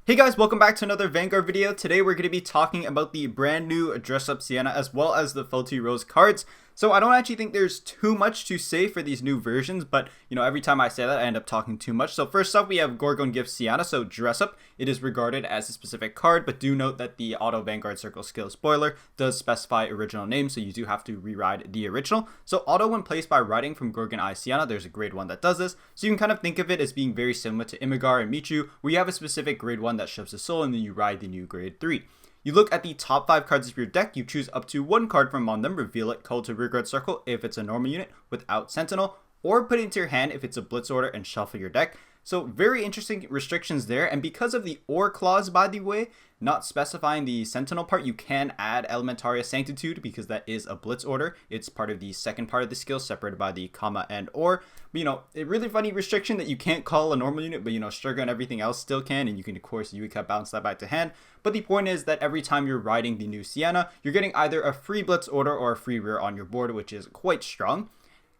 Hey guys, welcome back to another Vanguard video. Today we're going to be talking about the brand new DressUp Siana as well as the Feltyrosa cards. So I don't actually think there's too much to say for these new versions, but every time I say that I end up talking too much. So first up we have Gorgon Gift Siana, so DressUp. It is regarded as a specific card, but do note that the auto Vanguard circle skill spoiler does specify original name, so you do have to reride the original. So auto when placed by riding from Gorgon Siana, there's a grade 1 that does this. So you can kind of think of it as being very similar to Imigrar and Michu, where you have a specific grade 1 that shoves the soul and then you ride the new grade 3. You look at the top 5 cards of your deck, you choose up to one card from among them, reveal it, call to rear guard circle if it's a normal unit without sentinel, or put it into your hand if it's a blitz order and shuffle your deck. So very interesting restrictions there, and because of the or clause, by the way, not specifying the sentinel part, you can add Elementaria Sanctitude because that is a blitz order. It's part of the second part of the skill separated by the comma and or. But, a really funny restriction that you can't call a normal unit, but Striga and everything else still can, and you can of course Yuika bounce that back to hand. But the point is that every time you're riding the new Siana, you're getting either a free blitz order or a free rear on your board, which is quite strong.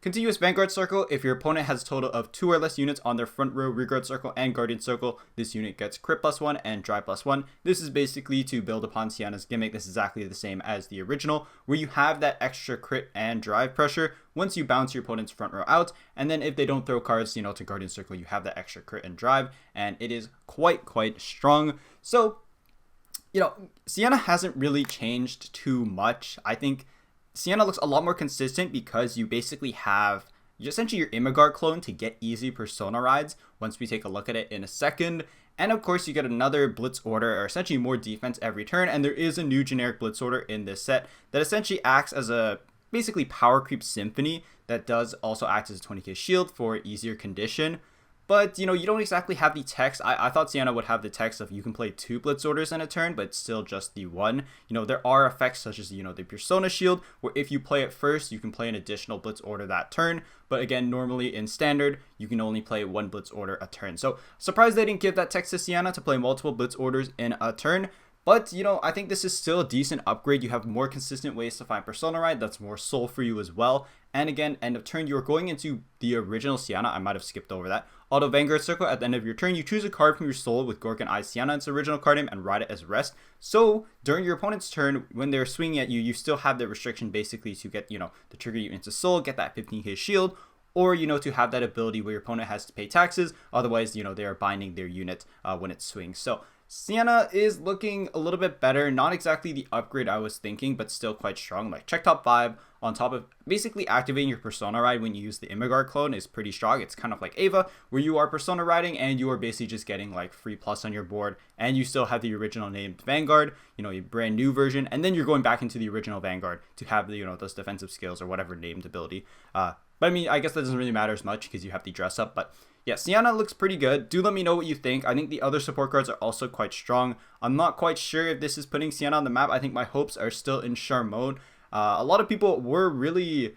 Continuous Vanguard Circle, if your opponent has a total of 2 or less units on their front row, rear guard circle, and guardian circle, this unit gets crit +1 and drive +1. This is basically to build upon Siana's gimmick. This is exactly the same as the original, where you have that extra crit and drive pressure once you bounce your opponent's front row out, and then if they don't throw cards, to guardian circle, you have that extra crit and drive, and it is quite strong. So, Siana hasn't really changed too much. I think Siana looks a lot more consistent because you basically have essentially your Imigrar clone to get easy persona rides once we take a look at it in a second. And of course you get another blitz order, or essentially more defense every turn, and there is a new generic blitz order in this set that essentially acts as a basically power creep symphony that does also act as a 20k shield for easier condition. But, you don't exactly have the text. I thought Siana would have the text of you can play 2 blitz orders in a turn, but it's still just the 1. There are effects such as, the Persona Shield, where if you play it first, you can play an additional blitz order that turn. But again, normally in standard, you can only play 1 blitz order a turn. So, surprised they didn't give that text to Siana to play multiple blitz orders in a turn. But, I think this is still a decent upgrade. You have more consistent ways to find Persona Ride. That's more soul for you as well. And again, end of turn, you're going into the original Siana. I might have skipped over that. Auto Vanguard Circle, at the end of your turn, you choose a card from your soul with Gorgon Siana, its original card name, and ride it as rest. So, during your opponent's turn, when they're swinging at you, you still have the restriction basically to get, to trigger you into soul, get that 15k shield, or, to have that ability where your opponent has to pay taxes. Otherwise, they are binding their unit when it swings. So, Siana is looking a little bit better, not exactly the upgrade I was thinking, but still quite strong. Like check top 5 on top of basically activating your Persona Ride when you use the Imigrar clone is pretty strong. It's kind of like Eva, where you are Persona Riding and you are basically just getting like free plus on your board, and you still have the original named Vanguard, a brand new version, and then you're going back into the original Vanguard to have the, those defensive skills or whatever named ability. But I mean, I guess that doesn't really matter as much because you have the dress up, but yeah, Siana looks pretty good. Do let me know what you think. I think the other support cards are also quite strong. I'm not quite sure if this is putting Siana on the map. I think my hopes are still in Char mode. A lot of people were really,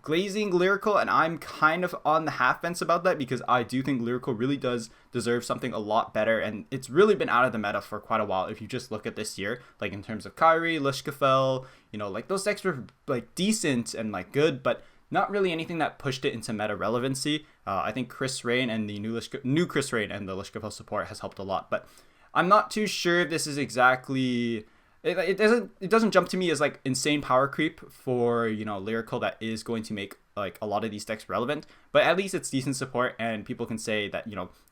glazing Lyrical, and I'm kind of on the half fence about that because I do think Lyrical really does deserve something a lot better, and it's really been out of the meta for quite a while. If you just look at this year, like in terms of Kyrie, Lishkafel, like those decks were like decent and like good, but not really anything that pushed it into meta relevancy. I think Chris Rain and the new Chris Rain and the Lishkafel support has helped a lot, but I'm not too sure if this is exactly. It doesn't jump to me as like insane power creep for Lyrical that is going to make like a lot of these decks relevant, but at least it's decent support, and people can say that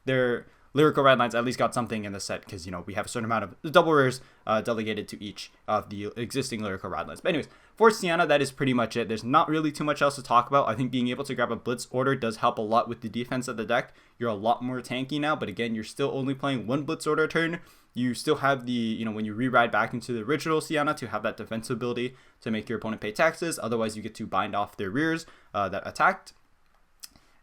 their Lyrical red lines at least got something in the set because we have a certain amount of double rares delegated to each of the existing Lyrical red lines. But anyways, for Siana, that is pretty much it. There's not really too much else to talk about. I think being able to grab a blitz order does help a lot with the defense of the deck. You're a lot more tanky now, but again, you're still only playing 1 blitz order a turn. You still have the, when you re-ride back into the original Siana to have that defensive ability to make your opponent pay taxes. Otherwise, you get to bind off their rears that attacked.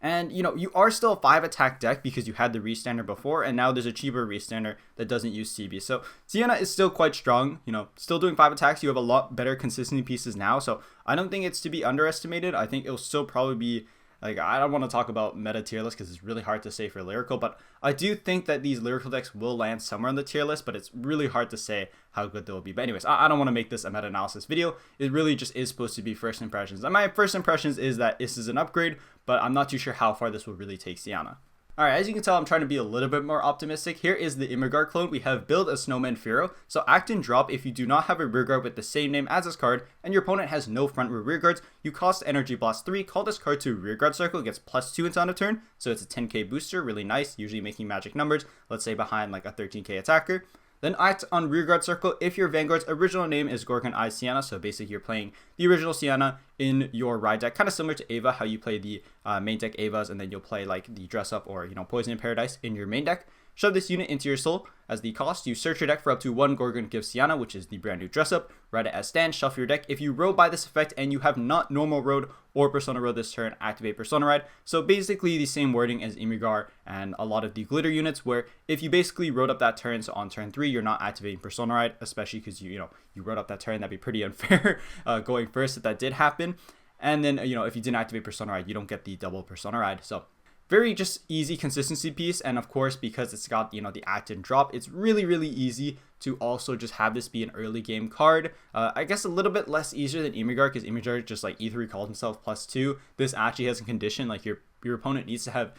And, you are still a 5 attack deck because you had the restander before, and now there's a cheaper restander that doesn't use CB. So Siana is still quite strong, still doing 5 attacks. You have a lot better consistency pieces now, so I don't think it's to be underestimated. I think it'll still probably be, like, I don't want to talk about meta tier list because it's really hard to say for Lyrical, but I do think that these Lyrical decks will land somewhere on the tier list, but it's really hard to say how good they'll be. But anyways, I don't want to make this a meta-analysis video. It really just is supposed to be first impressions. And my first impressions is that this is an upgrade, but I'm not too sure how far this will really take Siana. Alright, as you can tell, I'm trying to be a little bit more optimistic. Here is the Imigrar clone. We have build a SnowMan Firo. So act and drop if you do not have a rearguard with the same name as this card, and your opponent has no front row rearguards, you cost Energy Blast 3, call this card to rearguard circle, it gets +2 until end of turn, so it's a 10k booster, really nice, usually making magic numbers, let's say behind like a 13k attacker. Then act on rearguard circle if your Vanguard's original name is Gorgon Siana, so basically you're playing the original Siana in your ride deck, kind of similar to Eva, how you play the main deck Evas, and then you'll play like the dress up or Poison in Paradise in your main deck. Shove this unit into your soul. As the cost, you search your deck for up to 1 Gorgon Gift Siana, which is the brand new dress up. Write it as stand, shuffle your deck. If you roll by this effect and you have not normal road or persona road this turn, activate persona ride. So basically the same wording as Imigrar and a lot of the glitter units, where if you basically rode up that turn, so on turn 3 you're not activating persona ride, especially because you rode up that turn, that'd be pretty unfair going first if that did happen. And then if you didn't activate persona ride, you don't get the double persona ride. So very just easy consistency piece, and of course because it's got the act and drop, it's really easy to also just have this be an early game card. I guess a little bit less easier than Imigrar, because Imigrar just like E3 called himself +2. This actually has a condition like your opponent needs to have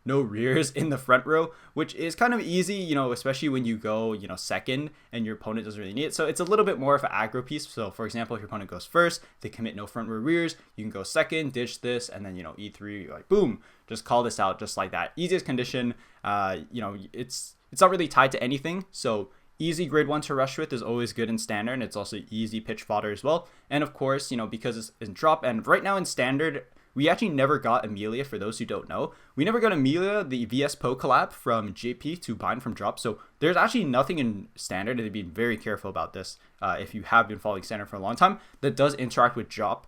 no rears in the front row, which is kind of easy, especially when you go, second and your opponent doesn't really need it. So it's a little bit more of an aggro piece. So for example, if your opponent goes first, they commit no front row rears, you can go second, ditch this, and then, E3, like boom, just call this out just like that. Easiest condition, it's not really tied to anything. So easy grade 1 to rush with is always good in standard, and it's also easy pitch fodder as well. And of course, because it's in drop, and right now in standard, we actually never got Amelia. For those who don't know, we never got Amelia, the VS Po collab from JP to bind from drop. So there's actually nothing in standard, and they've been very careful about this. If you have been following standard for a long time, that does interact with drop.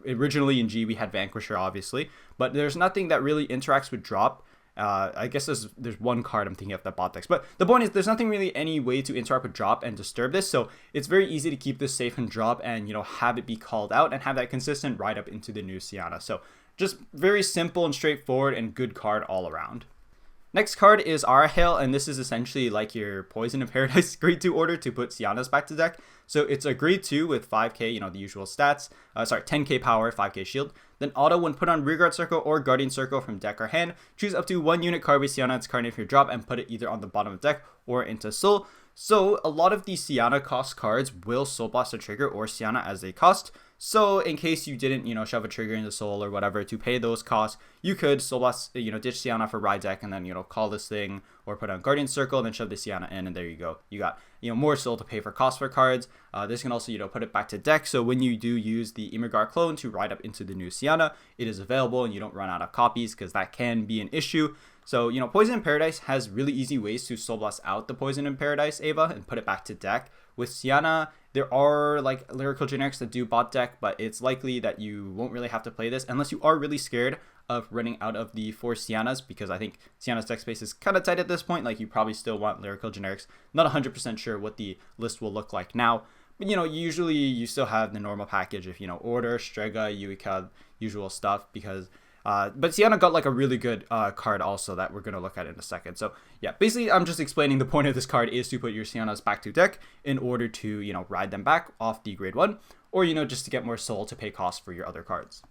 Originally in G we had Vanquisher, obviously, but there's nothing that really interacts with drop. I guess there's one card I'm thinking of that bot decks, but the point is there's nothing really any way to interact with drop and disturb this, so it's very easy to keep this safe in drop and have it be called out and have that consistent ride up into the new Siana. So just very simple and straightforward and good card all around. Next card is Arahail, and this is essentially like your Poison in Paradise grade 2 order to put Sianas back to deck. So it's a grade 2 with 5k, the usual stats. 10k power, 5k shield. Then auto when put on rearguard circle or guardian circle from deck or hand, choose up to 1 unit card with Siana its card name for your drop and put it either on the bottom of the deck or into soul. So a lot of these Siana cost cards will soul blast a trigger or Siana as they cost. So in case you didn't, shove a trigger into soul or whatever to pay those costs, you could soul blast, ditch Siana for ride deck and then, call this thing or put on guardian circle and then shove the Siana in, and there you go. You got, more soul to pay for cost for cards. This can also, put it back to deck. So when you do use the Imigrar clone to ride up into the new Siana, it is available and you don't run out of copies, because that can be an issue. So, Poison in Paradise has really easy ways to soul blast out the Poison in Paradise Eva and put it back to deck. With Siana, there are like lyrical generics that do bot deck, but it's likely that you won't really have to play this unless you are really scared of running out of the 4 Sianas, because I think Siana's deck space is kind of tight at this point. Like, you probably still want lyrical generics. Not 100% sure what the list will look like now, but usually you still have the normal package of Order, Strega, Yuika, usual stuff, because but Siana got like a really good card also that we're going to look at in a second. So yeah, basically I'm just explaining the point of this card is to put your Sianas back to deck in order to, ride them back off the grade 1, or, just to get more soul to pay costs for your other cards.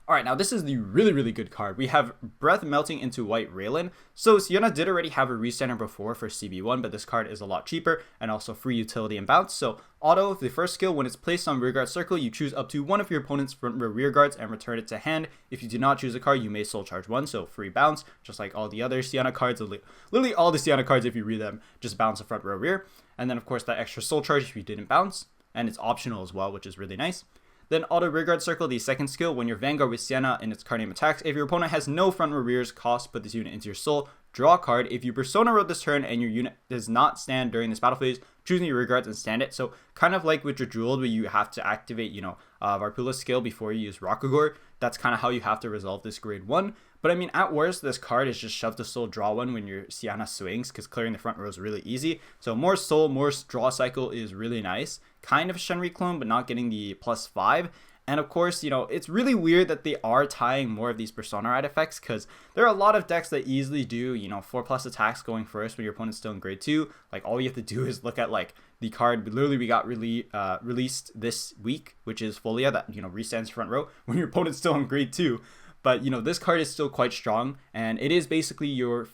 Alright, now this is the really good card. We have Breath Melting into White Raylin. So Siana did already have a restander before for CB1, but this card is a lot cheaper and also free utility and bounce. So auto, the first skill, when it's placed on rearguard circle, you choose up to one of your opponent's front row rear guards and return it to hand. If you do not choose a card, you may soul charge 1, so free bounce, just like all the other Siana cards. Literally all the Siana cards, if you read them, just bounce the front row rear. And then of course that extra soul charge if you didn't bounce, and it's optional as well, which is really nice. Then auto rearguard circle, the second skill, when your Vanguard with Siana and its card name attacks, if your opponent has no front row rears, cost, put this unit into your soul, draw a card. If you persona road this turn and your unit does not stand during this battle phase, choose your rearguards and stand it. So kind of like with Jeweled, where you have to activate, Varpula's skill before you use Rockagore. That's kind of how you have to resolve this grade 1. But I mean, at worst, this card is just shove the soul, draw 1 when your Siana swings, because clearing the front row is really easy. So more soul, more draw cycle is really nice. Kind of a Shenri clone, but not getting the +5. And of course, it's really weird that they are tying more of these persona ride effects, because there are a lot of decks that easily do, 4+ attacks going first when your opponent's still in grade 2. Like, all you have to do is look at, like, the card literally we got released this week, which is Folia, that, restands front row when your opponent's still in grade 2. But, you know, this card is still quite strong, and it is basically your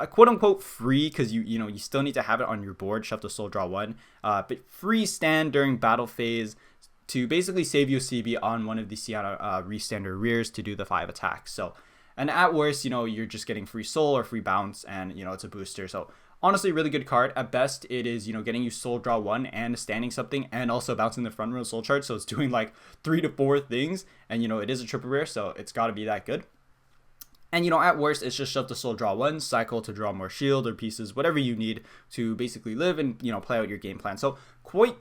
quote unquote free, because you know you still need to have it on your board, shove to soul draw 1, but free stand during battle phase to basically save you a CB on one of the Siana restand or rears to do the 5 attacks. So, and at worst, you know, you're just getting free soul or free bounce, and, you know, it's a booster. So honestly, really good card. At best, it is, you know, getting you soul draw 1 and standing something, and also bouncing the front row soul chart. So it's doing like 3 to 4 things, and, you know, it is a triple rare, so it's got to be that good. And, you know, at worst, it's just shove to soul draw 1, cycle to draw more shield or pieces, whatever you need to basically live and, you know, play out your game plan. So quite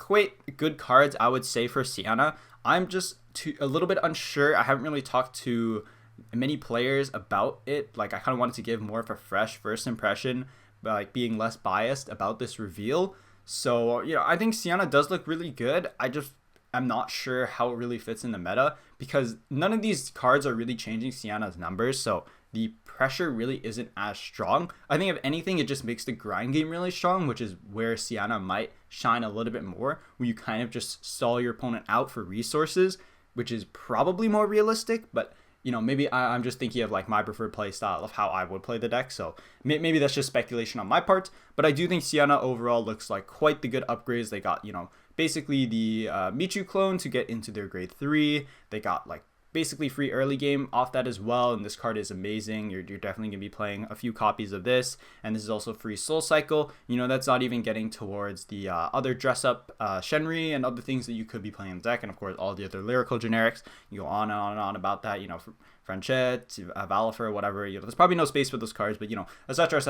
good cards, I would say, for Siana. I'm just a little bit unsure. I haven't really talked to many players about it. Like, I kind of wanted to give more of a fresh first impression, like being less biased about this reveal. So, you know, I think Siana does look really good. I'm not sure how it really fits in the meta, because none of these cards are really changing Siana's numbers, so the pressure really isn't as strong. I think if anything, it just makes the grind game really strong, which is where Siana might shine a little bit more, where you kind of just stall your opponent out for resources, which is probably more realistic. But, you know, maybe I'm just thinking of like my preferred play style of how I would play the deck, so maybe that's just speculation on my part. But I do think Siana overall looks like quite the good upgrades. They got, you know, basically the Michu clone to get into their grade 3. They got like basically free early game off that as well, and this card is amazing. You're definitely going to be playing a few copies of this, and this is also free soul cycle. You know, that's not even getting towards the other dress up Shenri and other things that you could be playing in the deck, and of course all the other lyrical generics. You go on and on and on about that, you know, Franchette, Valifer, whatever. You know, there's probably no space for those cards, but, you know, etc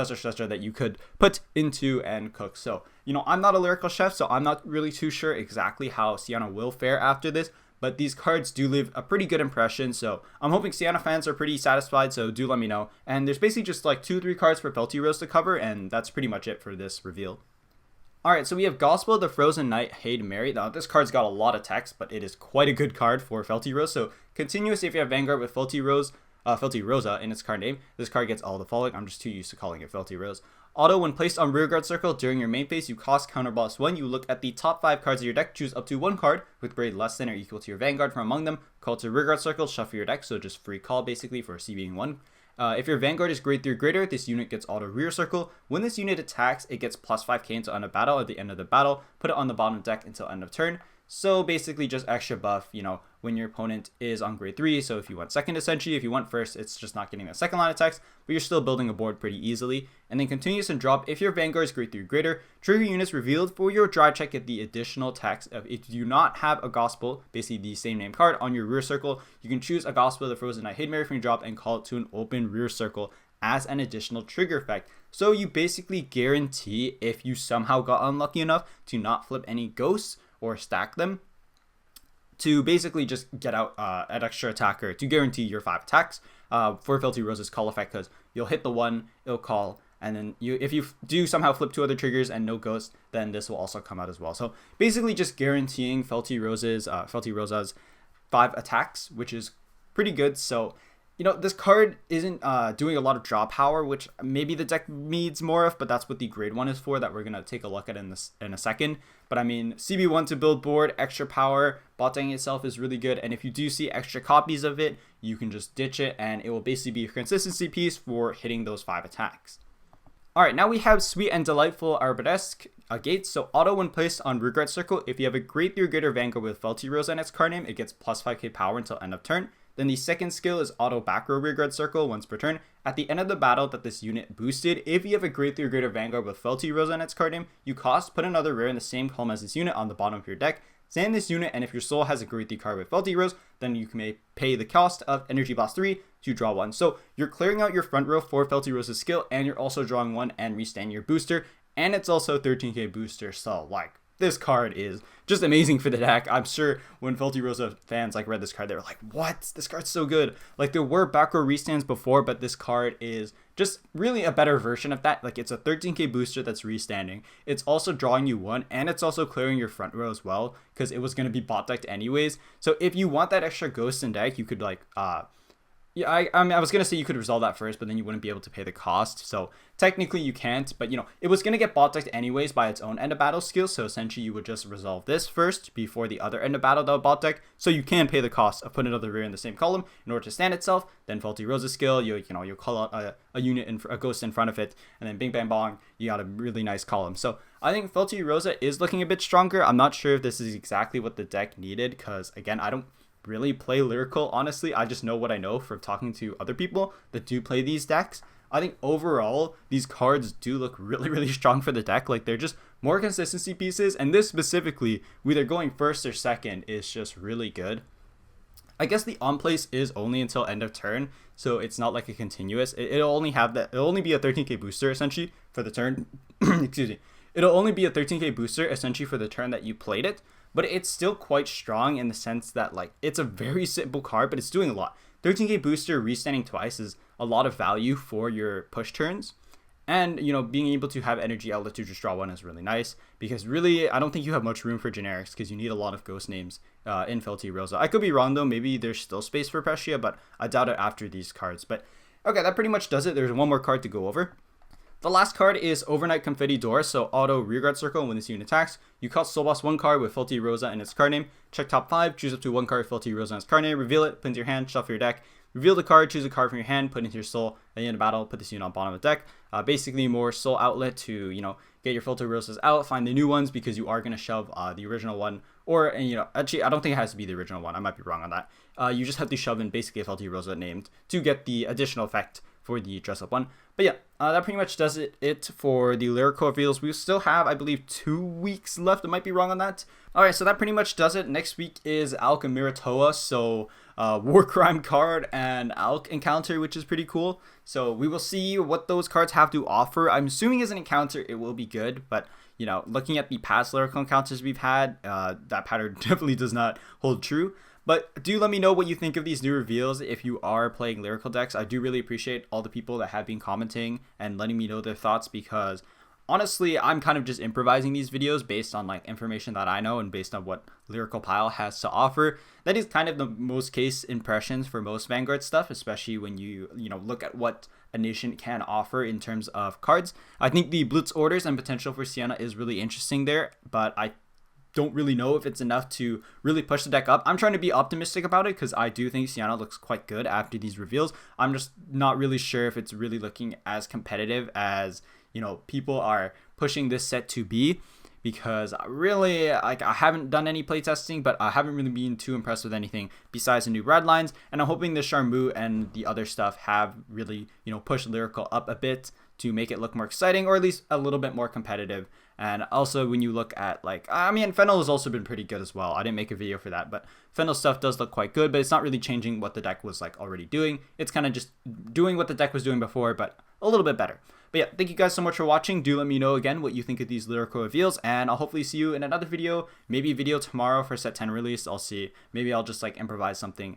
that you could put into and cook. So, you know, I'm not a lyrical chef, so I'm not really too sure exactly how Siana will fare after this, but these cards do leave a pretty good impression, so I'm hoping Siana fans are pretty satisfied, so do let me know. And there's basically just like 2-3 cards for Feltyrosa to cover, and that's pretty much it for this reveal. Alright, so we have Gospel of the Frozen Knight, Haidemary. Now, this card's got a lot of text, but it is quite a good card for Feltyrosa. So, continuous if you have Vanguard with Feltyrosa in its card name. This card gets all the following. I'm just too used to calling it Feltyrosa. Auto, when placed on rearguard circle during your main phase, you cost counterblast 1. You look at the top 5 cards of your deck, choose up to 1 card with grade less than or equal to your Vanguard from among them, call to rearguard circle, shuffle your deck, so just free call basically for C being 1. If your Vanguard is grade 3 or greater, this unit gets auto rear circle. When this unit attacks, it gets plus 5k until end of battle. At the end of the battle, put it on the bottom deck until end of turn. So basically just extra buff, you know, when your opponent is on grade 3. So if you want second, essentially, if you want first, it's just not getting the second line attacks, but you're still building a board pretty easily. And then continuous and drop, if your Vanguard is grade 3 or greater, trigger units revealed for your dry check get the additional text of if you do not have a Gospel, basically the same name card, on your rear circle, you can choose a Gospel of the Frozen Knight Haidemary from your drop and call it to an open rear circle as an additional trigger effect. So you basically guarantee, if you somehow got unlucky enough to not flip any ghosts or stack them, to basically just get out an extra attacker to guarantee your 5 attacks for Feltyrosa's call effect, because you'll hit the 1, it'll call, and then if you do somehow flip 2 other triggers and no ghost, then this will also come out as well. So basically just guaranteeing Feltyrosa's 5 attacks, which is pretty good. So, you know, this card isn't doing a lot of draw power, which maybe the deck needs more of, but that's what the grade 1 is for, that we're going to take a look at in a second. But I mean, CB1 to build board, extra power, botting itself is really good, and if you do see extra copies of it, you can just ditch it, and it will basically be a consistency piece for hitting those 5 attacks. Alright, now we have Sweet and Delightful Arabesque Agate. So auto when placed on rearguard circle, if you have a grade 3 or greater Vanguard with Feltyrosa in its card name, it gets plus 5k power until end of turn. Then the second skill is auto back row rearguard circle once per turn. At the end of the battle that this unit boosted, if you have a grade 3 or greater Vanguard with Feltyrosa in its card name, you put another rare in the same column as this unit on the bottom of your deck. Sand this unit, and if your soul has a grade 3 card with Feltyrosa, then you can pay the cost of energyblast 3 to draw 1. So you're clearing out your front row for Feltyrosa's skill, and you're also drawing 1 and restanding your booster, and it's also a 13k booster, so like, this card is just amazing for the deck. I'm sure when Feltyrosa fans like read this card, they were like, what? This card's so good. Like, there were back row restands before, but this card is just really a better version of that. Like, it's a 13k booster that's restanding. It's also drawing you 1, and it's also clearing your front row as well, because it was going to be bot decked anyways. So if you want that extra ghost in deck, you could like Yeah, I mean, I was gonna say you could resolve that first, but then you wouldn't be able to pay the cost. So technically you can't, but you know, it was gonna get bot decked anyways by its own end of battle skill. So essentially you would just resolve this first before the other end of battle that would bot deck. So you can pay the cost of putting another rear in the same column in order to stand itself. Then Feltyrosa skill, you'll call out a unit a ghost in front of it, and then bing bang bong, you got a really nice column. So I think Feltyrosa is looking a bit stronger. I'm not sure if this is exactly what the deck needed, because again, I don't really play Lyrical, honestly. I just know what I know from talking to other people that do play these decks. I think overall these cards do look really strong for the deck. Like, they're just more consistency pieces, and this specifically, whether going first or second, is just really good. I guess the on place is only until end of turn, so it's not like a continuous. It'll only be a 13k booster essentially for the turn. Excuse me. It'll only be a 13k booster essentially for the turn that you played it. But it's still quite strong in the sense that, like, it's a very simple card, but it's doing a lot. 13k booster restanding twice is a lot of value for your push turns. And, you know, being able to have energy outlet to just draw one is really nice, because really, I don't think you have much room for generics, because you need a lot of ghost names in Feltyrosa. I could be wrong, though. Maybe there's still space for Prescia, but I doubt it after these cards. But, okay, that pretty much does it. There's one more card to go over. The last card is Overnight Confetti Doris, so auto rearguard circle when this unit attacks. You cost soul boss one card with Feltyrosa in its card name. Check top 5, choose up to one card with Feltyrosa in its card name, reveal it, put into your hand, shuffle your deck. Reveal the card, choose a card from your hand, put it into your soul. At the end of battle, put this unit on bottom of the deck. Basically more soul outlet to, you know, get your Feltyrosas out, find the new ones, because you are going to shove the original one. Or, and, you know, actually, I don't think it has to be the original one. I might be wrong on that. You just have to shove in basically a Feltyrosa named to get the additional effect for the dress up one. But yeah, that pretty much does it for the Lyrical reveals. We still have, I believe, 2 weeks left. I might be wrong on that. Alright, so that pretty much does it. Next week is Alk and Miratoa, so War Crime card and Alk encounter, which is pretty cool. So we will see what those cards have to offer. I'm assuming as an encounter it will be good, but you know, looking at the past Lyrical encounters we've had, that pattern definitely does not hold true. But do let me know what you think of these new reveals if you are playing Lyrical decks. I do really appreciate all the people that have been commenting and letting me know their thoughts, because honestly, I'm kind of just improvising these videos based on like information that I know and based on what Lyrical Pile has to offer. That is kind of the most case impressions for most Vanguard stuff, especially when you know, look at what a nation can offer in terms of cards. I think the Blitz orders and potential for Siana is really interesting there, but I don't really know if it's enough to really push the deck up. I'm trying to be optimistic about it because I do think Siana looks quite good after these reveals. I'm just not really sure if it's really looking as competitive as, you know, people are pushing this set to be, because really, like, I haven't done any playtesting, but I haven't really been too impressed with anything besides the new red lines, and I'm hoping the Charmu and the other stuff have really, you know, pushed Lyrical up a bit to make it look more exciting, or at least a little bit more competitive. And also, when you look at, like, I mean, Fennel has also been pretty good as well. I didn't make a video for that, but Fennel stuff does look quite good, but it's not really changing what the deck was, like, already doing. It's kind of just doing what the deck was doing before, but a little bit better. But yeah, thank you guys so much for watching. Do let me know again what you think of these Lyrical reveals, and I'll hopefully see you in another video, maybe a video tomorrow for set 10 release. I'll see. Maybe I'll just like improvise something